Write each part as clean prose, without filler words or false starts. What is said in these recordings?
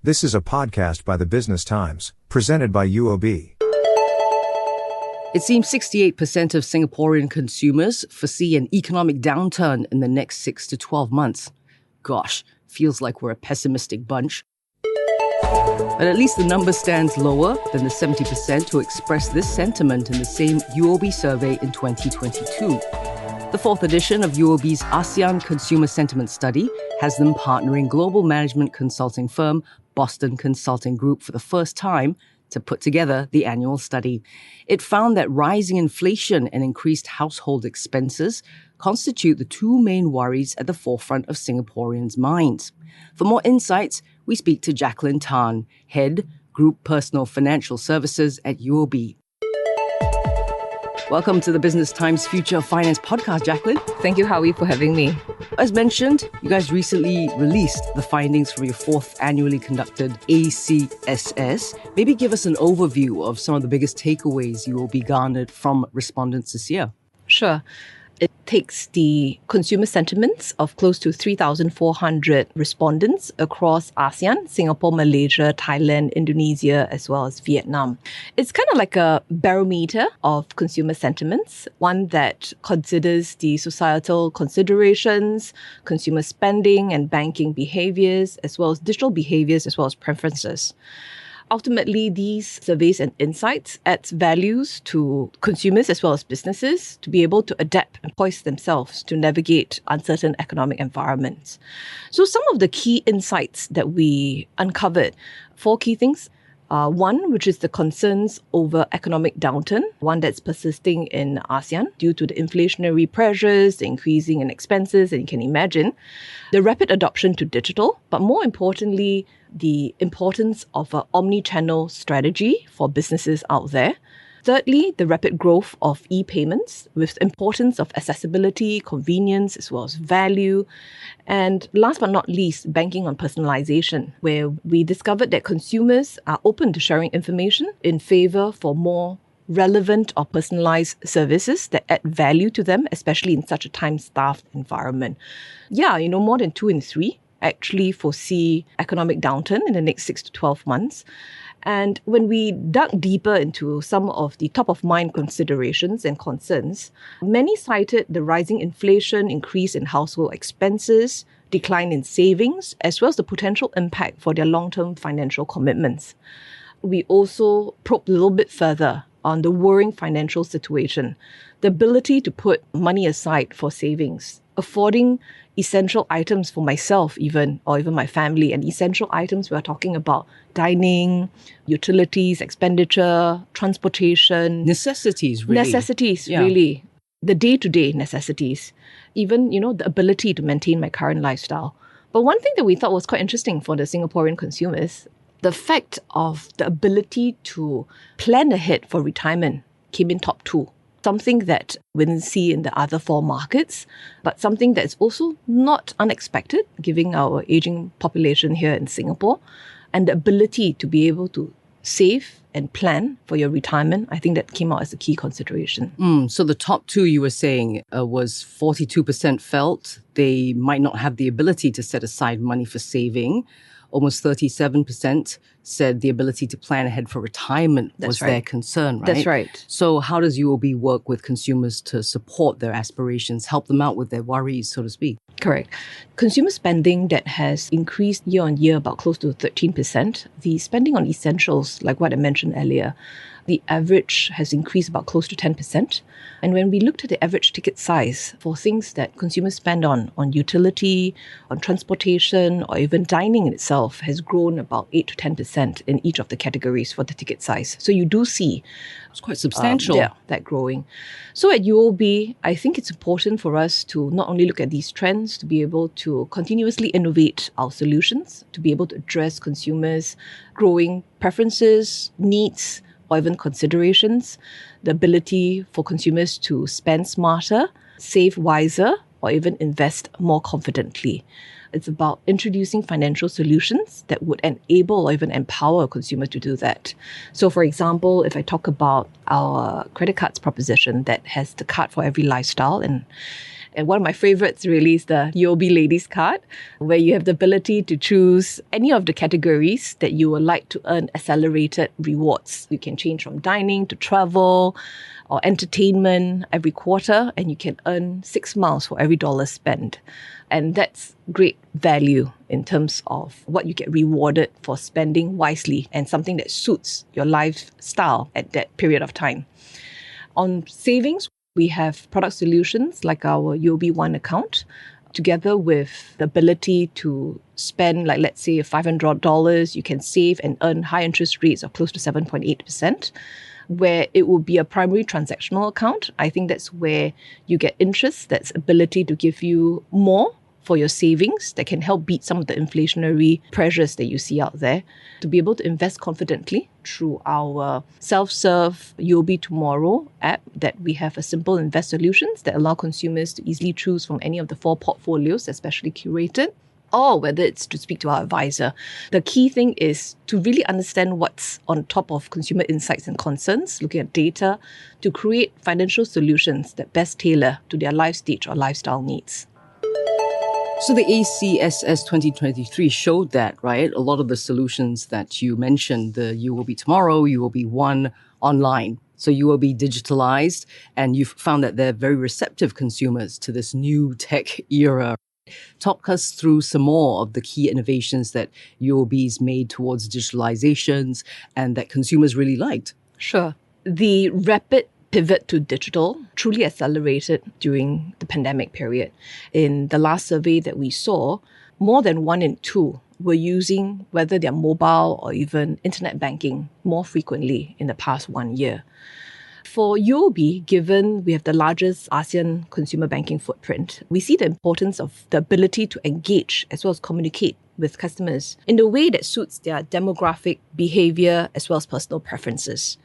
This is a podcast by the Business Times, presented by UOB. It seems 68% of Singaporean consumers foresee an economic downturn in the next 6 to 12 months. Gosh, feels like we're a pessimistic bunch. But at least the number stands lower than the 70% who expressed this sentiment in the same UOB survey in 2022. The fourth edition of UOB's ASEAN Consumer Sentiment Study has them partnering global management consulting firm Boston Consulting Group for the first time to put together the annual study. It found that rising inflation and increased household expenses constitute the two main worries at the forefront of Singaporeans' minds. For more insights, we speak to Jacquelyn Tan, Head, Group Personal Financial Services at UOB. Welcome to the Business Times Future of Finance podcast, Jacquelyn. Thank you, Howie, for having me. As mentioned, you guys recently released the findings from your fourth annually conducted ACSS. Maybe give us an overview of some of the biggest takeaways you will be garnered from respondents this year. Sure. It takes the consumer sentiments of close to 3,400 respondents across ASEAN, Singapore, Malaysia, Thailand, Indonesia, as well as Vietnam. It's kind of like a barometer of consumer sentiments, one that considers the societal considerations, consumer spending and banking behaviors, as well as digital behaviors, as well as preferences. Ultimately, these surveys and insights add values to consumers as well as businesses to be able to adapt and poise themselves to navigate uncertain economic environments. So some of the key insights that we uncovered, 4 key things. One, which is the concerns over economic downturn, one that's persisting in ASEAN due to the inflationary pressures, the increasing in expenses, and you can imagine the rapid adoption to digital, but more importantly, the importance of an omni-channel strategy for businesses out there. Thirdly, the rapid growth of e-payments with importance of accessibility, convenience, as well as value. And last but not least, banking on personalization, where we discovered that consumers are open to sharing information in favor for more relevant or personalized services that add value to them, especially in such a time-starved environment. More than 2 in 3 actually foresee economic downturn in the next 6 to 12 months. And when we dug deeper into some of the top-of-mind considerations and concerns, many cited the rising inflation, increase in household expenses, decline in savings, as well as the potential impact for their long-term financial commitments. We also probed a little bit further on the worrying financial situation, the ability to put money aside for savings, affording essential items for myself or even my family. And essential items, we are talking about dining, utilities, expenditure, transportation. Necessities, really. Really. The day-to-day necessities. Even, the ability to maintain my current lifestyle. But one thing that we thought was quite interesting for the Singaporean consumers, the fact of the ability to plan ahead for retirement came in top 2. Something that we didn't see in the other 4 markets, but something that's also not unexpected, given our aging population here in Singapore, and the ability to be able to save and plan for your retirement. I think that came out as a key consideration. So the top 2 you were saying was 42% felt they might not have the ability to set aside money for saving. Almost 37% said the ability to plan ahead for retirement was their concern, right? That's right. So how does UOB work with consumers to support their aspirations, help them out with their worries, so to speak? Correct. Consumer spending that has increased year on year about close to 13%. The spending on essentials, like what I mentioned earlier, the average has increased about close to 10%. And when we looked at the average ticket size for things that consumers spend on utility, on transportation, or even dining in itself, has grown about 8 to 10% in each of the categories for the ticket size. So you do see it's quite substantial. That growing. So at UOB, I think it's important for us to not only look at these trends, to be able to continuously innovate our solutions, to be able to address consumers' growing preferences, needs, or even considerations, the ability for consumers to spend smarter, save wiser, or even invest more confidently. It's about introducing financial solutions that would enable or even empower a consumer to do that. So for example, if I talk about our credit cards proposition that has the card for every lifestyle, And one of my favorites really is the UOB Ladies Card, where you have the ability to choose any of the categories that you would like to earn accelerated rewards. You can change from dining to travel or entertainment every quarter, and you can earn 6 miles for every dollar spent. And that's great value in terms of what you get rewarded for spending wisely and something that suits your lifestyle at that period of time. On savings, we have product solutions like our UOB One account, together with the ability to spend, like let's say $500, you can save and earn high interest rates of close to 7.8%, where it will be a primary transactional account. I think that's where you get interest, that's ability to give you more for your savings that can help beat some of the inflationary pressures that you see out there, to be able to invest confidently through our self-serve UOB Tomorrow app, that we have a simple invest solutions that allow consumers to easily choose from any of the 4 portfolios, especially curated, or whether it's to speak to our advisor. The key thing is to really understand what's on top of consumer insights and concerns, looking at data to create financial solutions that best tailor to their life stage or lifestyle needs. So the ACSS 2023 showed that, right? A lot of the solutions that you mentioned, the UOB Tomorrow, UOB One online. So UOB digitalised, and you've found that they're very receptive consumers to this new tech era. Talk us through some more of the key innovations that UOB's made towards digitalizations and that consumers really liked. Sure. The rapid pivot to digital truly accelerated during the pandemic period. In the last survey that we saw, more than 1 in 2 were using whether they're mobile or even internet banking more frequently in the past 1 year. For UOB, given we have the largest ASEAN consumer banking footprint, we see the importance of the ability to engage as well as communicate with customers in the way that suits their demographic behavior as well as personal preferences.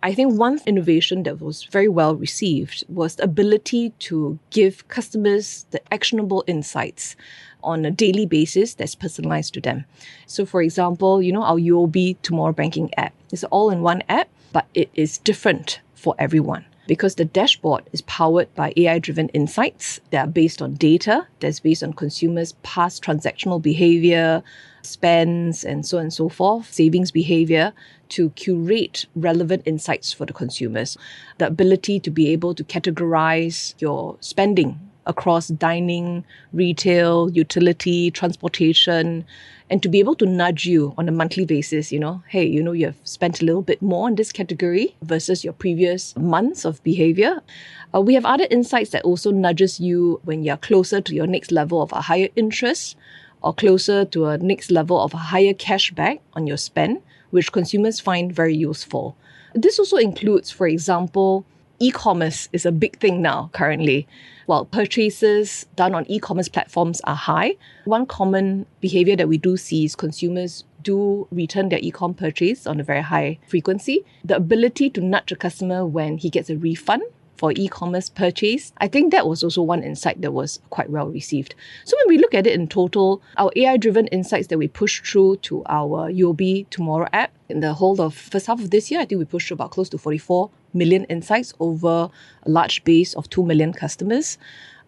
I think one innovation that was very well received was the ability to give customers the actionable insights on a daily basis that's personalized to them. So for example, our UOB Tomorrow Banking app is an all-in-one app, but it is different for everyone because the dashboard is powered by AI-driven insights that are based on data, that's based on consumers' past transactional behavior, spends, and so on and so forth, savings behavior, to curate relevant insights for the consumers. The ability to be able to categorize your spending across dining, retail, utility, transportation, and to be able to nudge you on a monthly basis, hey, you have spent a little bit more on this category versus your previous months of behavior. We have other insights that also nudges you when you're closer to your next level of a higher interest or closer to a next level of a higher cashback on your spend, which consumers find very useful. This also includes, for example, e-commerce is a big thing now currently. While purchases done on e-commerce platforms are high, one common behavior that we do see is consumers do return their e-com purchase on a very high frequency. The ability to nudge a customer when he gets a refund for e-commerce purchase, I think that was also one insight that was quite well received. So when we look at it in total, our AI-driven insights that we push through to our UOB Tomorrow app, in the whole of first half of this year, I think we pushed through about close to 44 million insights over a large base of 2 million customers.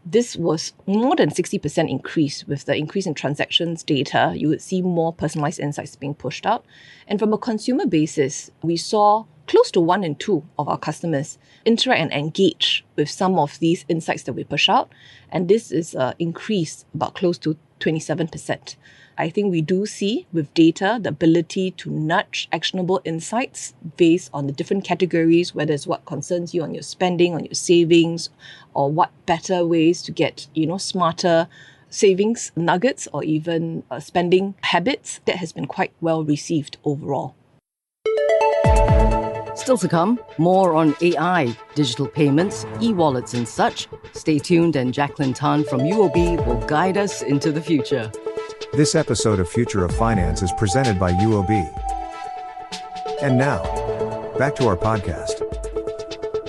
This was more than 60% increase. With the increase in transactions data, you would see more personalized insights being pushed out. And from a consumer basis, we saw close to 1 in 2 of our customers interact and engage with some of these insights that we push out. And this is an increase about close to 27%. I think we do see with data the ability to nudge actionable insights based on the different categories, whether it's what concerns you on your spending, on your savings, or what better ways to get, smarter savings nuggets or even spending habits. That has been quite well received overall. Still to come, more on AI, digital payments, e-wallets and such. Stay tuned, and Jacquelyn Tan from UOB will guide us into the future. This episode of Future of Finance is presented by UOB. And now, back to our podcast.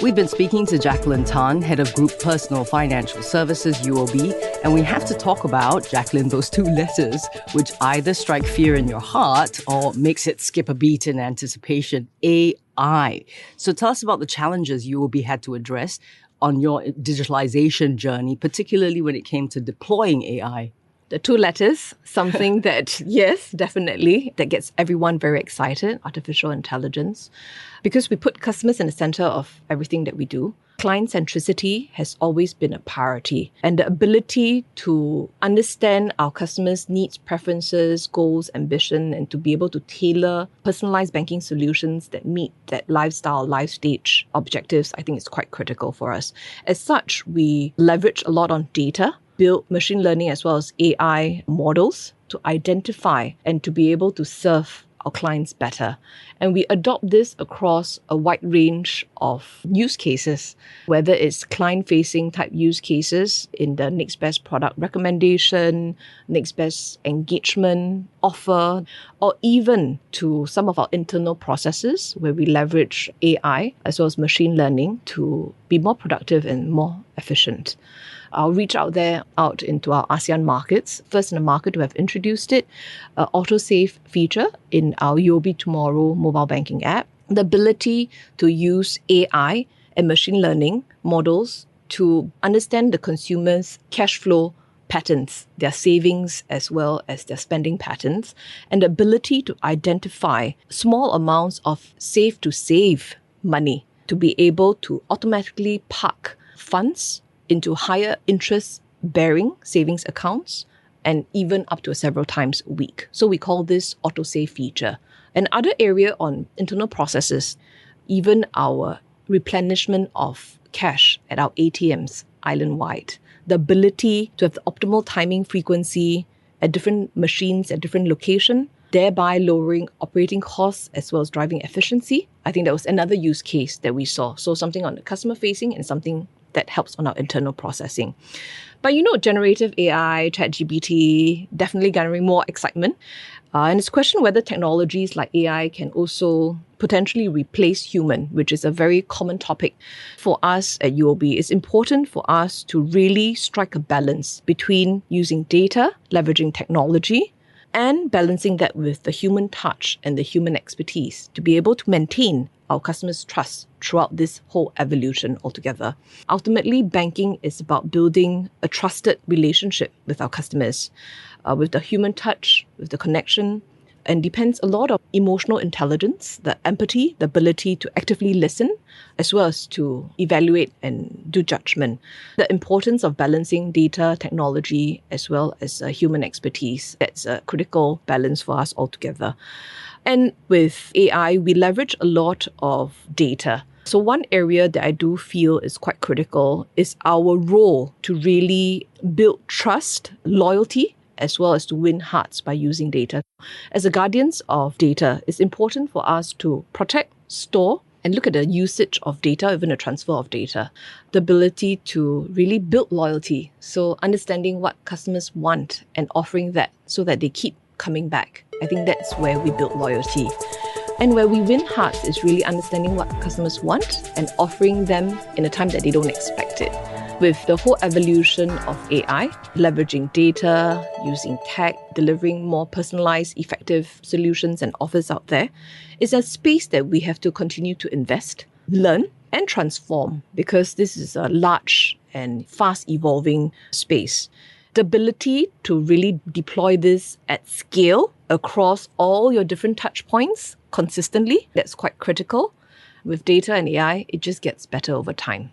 We've been speaking to Jacquelyn Tan, Head of Group Personal Financial Services, UOB, and we have to talk about, Jacquelyn, those 2 letters which either strike fear in your heart or makes it skip a beat in anticipation, AI. So tell us about the challenges UOB had to address on your digitalization journey, particularly when it came to deploying AI? The two letters, something that, yes, definitely, that gets everyone very excited, artificial intelligence, because we put customers in the center of everything that we do. Client centricity has always been a priority, and the ability to understand our customers' needs, preferences, goals, ambition, and to be able to tailor personalized banking solutions that meet that lifestyle, life stage objectives, I think is quite critical for us. As such, we leverage a lot on data, build machine learning as well as AI models to identify and to be able to serve our clients better. And we adopt this across a wide range of use cases, whether it's client-facing type use cases in the next best product recommendation, next best engagement offer, or even to some of our internal processes where we leverage AI as well as machine learning to be more productive and more efficient. I'll reach out into our ASEAN markets. First in the market to have introduced it, auto-save feature in our UOB Tomorrow mobile banking app. The ability to use AI and machine learning models to understand the consumer's cash flow patterns, their savings as well as their spending patterns, and the ability to identify small amounts of safe to save money to be able to automatically park funds into higher interest bearing savings accounts and even up to several times a week. So we call this autosave feature. Another area on internal processes, even our replenishment of cash at our ATMs island-wide, the ability to have the optimal timing frequency at different machines at different location, thereby lowering operating costs as well as driving efficiency. I think that was another use case that we saw. So something on the customer facing and something that helps on our internal processing. But generative AI, ChatGPT, definitely garnering more excitement. And it's a question whether technologies like AI can also potentially replace human, which is a very common topic for us at UOB. It's important for us to really strike a balance between using data, leveraging technology, and balancing that with the human touch and the human expertise to be able to maintain our customers' trust throughout this whole evolution altogether. Ultimately, banking is about building a trusted relationship with our customers, with the human touch, with the connection, and depends a lot on emotional intelligence, the empathy, the ability to actively listen, as well as to evaluate and do judgment. The importance of balancing data, technology, as well as human expertise. That's a critical balance for us altogether. And with AI, we leverage a lot of data. So one area that I do feel is quite critical is our role to really build trust, loyalty, as well as to win hearts by using data. As the guardians of data, it's important for us to protect, store, and look at the usage of data, even the transfer of data. The ability to really build loyalty. So understanding what customers want and offering that so that they keep coming back. I think that's where we build loyalty. And where we win hearts is really understanding what customers want and offering them in a time that they don't expect it. With the whole evolution of AI, leveraging data, using tech, delivering more personalized, effective solutions and offers out there, is a space that we have to continue to invest, learn, and transform because this is a large and fast evolving space. The ability to really deploy this at scale across all your different touch points consistently, that's quite critical. With data and AI, it just gets better over time.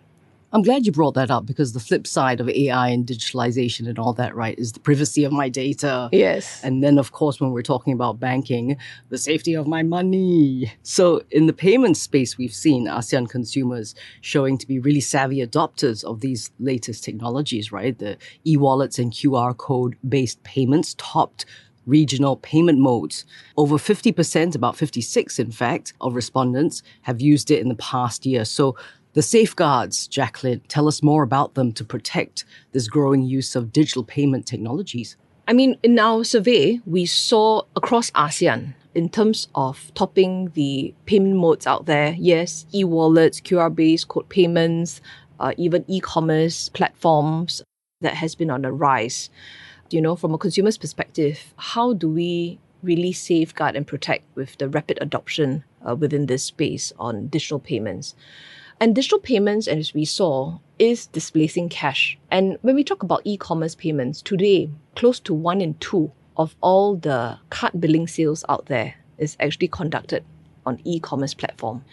I'm glad you brought that up because the flip side of AI and digitalization and all that, right, is the privacy of my data. Yes. And then, of course, when we're talking about banking, the safety of my money. So in the payment space, we've seen ASEAN consumers showing to be really savvy adopters of these latest technologies, right? The e-wallets and QR code-based payments topped regional payment modes. Over 50%, about 56 in fact, of respondents have used it in the past year. So the safeguards, Jacquelyn, tell us more about them to protect this growing use of digital payment technologies. I mean, in our survey, we saw across ASEAN, in terms of topping the payment modes out there, yes, e-wallets, QR-based code payments, even e-commerce platforms that has been on the rise. From a consumer's perspective, how do we really safeguard and protect with the rapid adoption within this space on digital payments? And digital payments, as we saw, is displacing cash. And when we talk about e-commerce payments, today, close to 1 in 2 of all the card billing sales out there is actually conducted on e-commerce platform.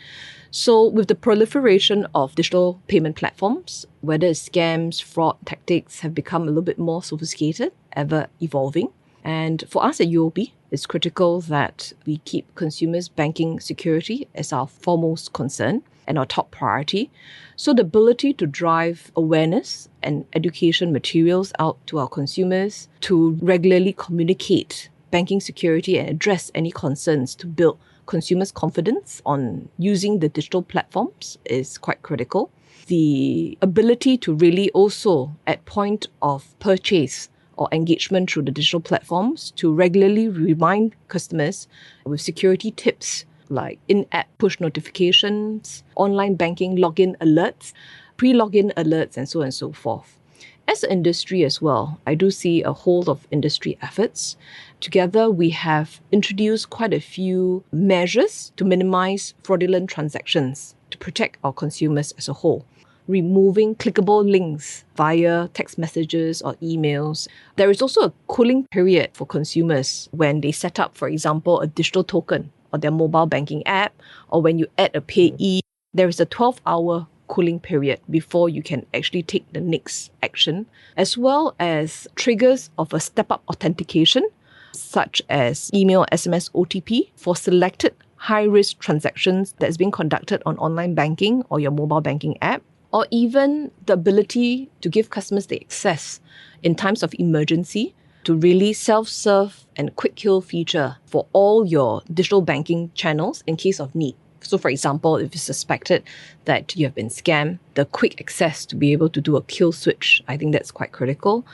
So with the proliferation of digital payment platforms, whether it's scams, fraud tactics have become a little bit more sophisticated, ever evolving. And for us at UOB, it's critical that we keep consumers' banking security as our foremost concern and our top priority. So the ability to drive awareness and education materials out to our consumers, to regularly communicate banking security and address any concerns to build consumers' confidence on using the digital platforms is quite critical. The ability to really also, at point of purchase or engagement through the digital platforms, to regularly remind customers with security tips like in-app push notifications, online banking login alerts, pre-login alerts, and so on and so forth. As an industry as well, I do see a whole of industry efforts. Together, we have introduced quite a few measures to minimize fraudulent transactions to protect our consumers as a whole. Removing clickable links via text messages or emails. There is also a cooling period for consumers when they set up, for example, a digital token on their mobile banking app, or when you add a payee, there is a 12-hour cooling period before you can actually take the next action, as well as triggers of a step-up authentication, such as email, SMS, OTP for selected high-risk transactions that's being conducted on online banking or your mobile banking app, or even the ability to give customers the access in times of emergency to really self-serve and quick kill feature for all your digital banking channels in case of need. So for example, if it's suspected that you have been scammed, the quick access to be able to do a kill switch, I think that's quite critical.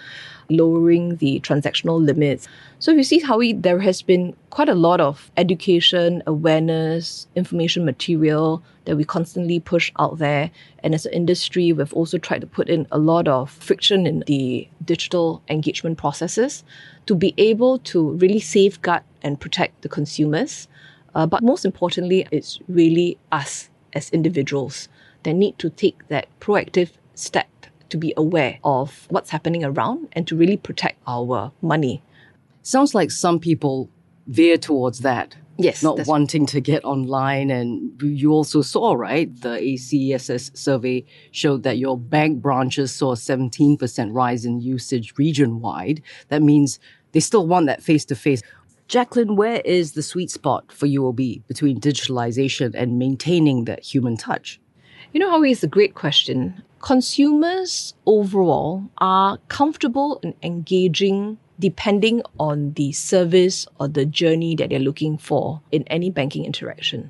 Lowering the transactional limits. So you see how there has been quite a lot of education, awareness, information material that we constantly push out there. And as an industry, we've also tried to put in a lot of friction in the digital engagement processes to be able to really safeguard and protect the consumers. But most importantly, it's really us as individuals that need to take that proactive step to be aware of what's happening around and to really protect our money. Sounds like some people veer towards that. Yes. Not wanting to get online. And you also saw, right, the ACSS survey showed that your bank branches saw a 17% rise in usage region-wide. That means they still want that face-to-face. Jacquelyn, where is the sweet spot for UOB between digitalisation and maintaining that human touch? You know, Howie, it's a great question. Consumers overall are comfortable in engaging depending on the service or the journey that they're looking for in any banking interaction.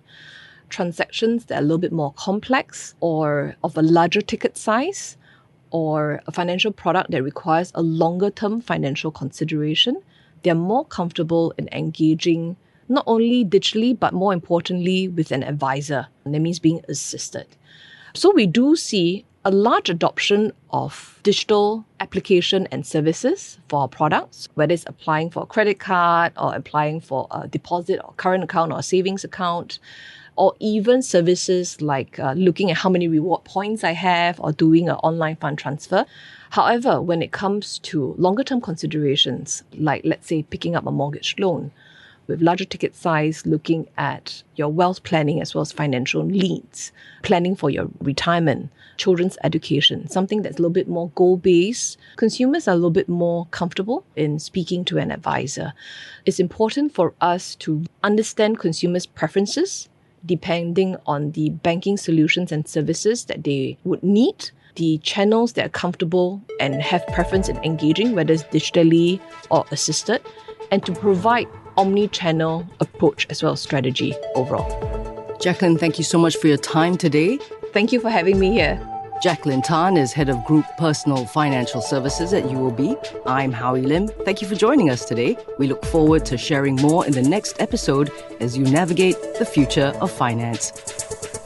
Transactions that are a little bit more complex or of a larger ticket size, or a financial product that requires a longer term financial consideration, they're more comfortable in engaging not only digitally, but more importantly with an advisor. And that means being assisted. So we do see a large adoption of digital application and services for our products, whether it's applying for a credit card or applying for a deposit or current account or a savings account, or even services like looking at how many reward points I have or doing an online fund transfer. However, when it comes to longer term considerations, like let's say picking up a mortgage loan, with larger ticket size, looking at your wealth planning as well as financial needs, planning for your retirement, children's education, something that's a little bit more goal-based. Consumers are a little bit more comfortable in speaking to an advisor. It's important for us to understand consumers' preferences depending on the banking solutions and services that they would need, the channels that are comfortable and have preference in engaging, whether it's digitally or assisted, and to provide omni-channel approach as well as strategy overall. Jacquelyn, thank you so much for your time today. Thank you for having me here. Jacquelyn Tan is Head of Group Personal Financial Services at UOB. I'm Howie Lim. Thank you for joining us today. We look forward to sharing more in the next episode as you navigate the future of finance.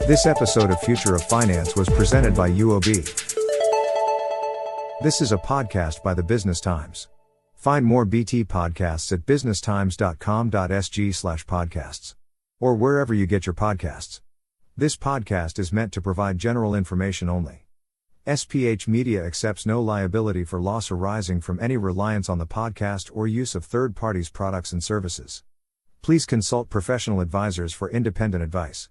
This episode of Future of Finance was presented by UOB. This is a podcast by the Business Times. Find more BT podcasts at businesstimes.com.sg/podcasts or wherever you get your podcasts. This podcast is meant to provide general information only. SPH Media accepts no liability for loss arising from any reliance on the podcast or use of third parties' products and services. Please consult professional advisors for independent advice.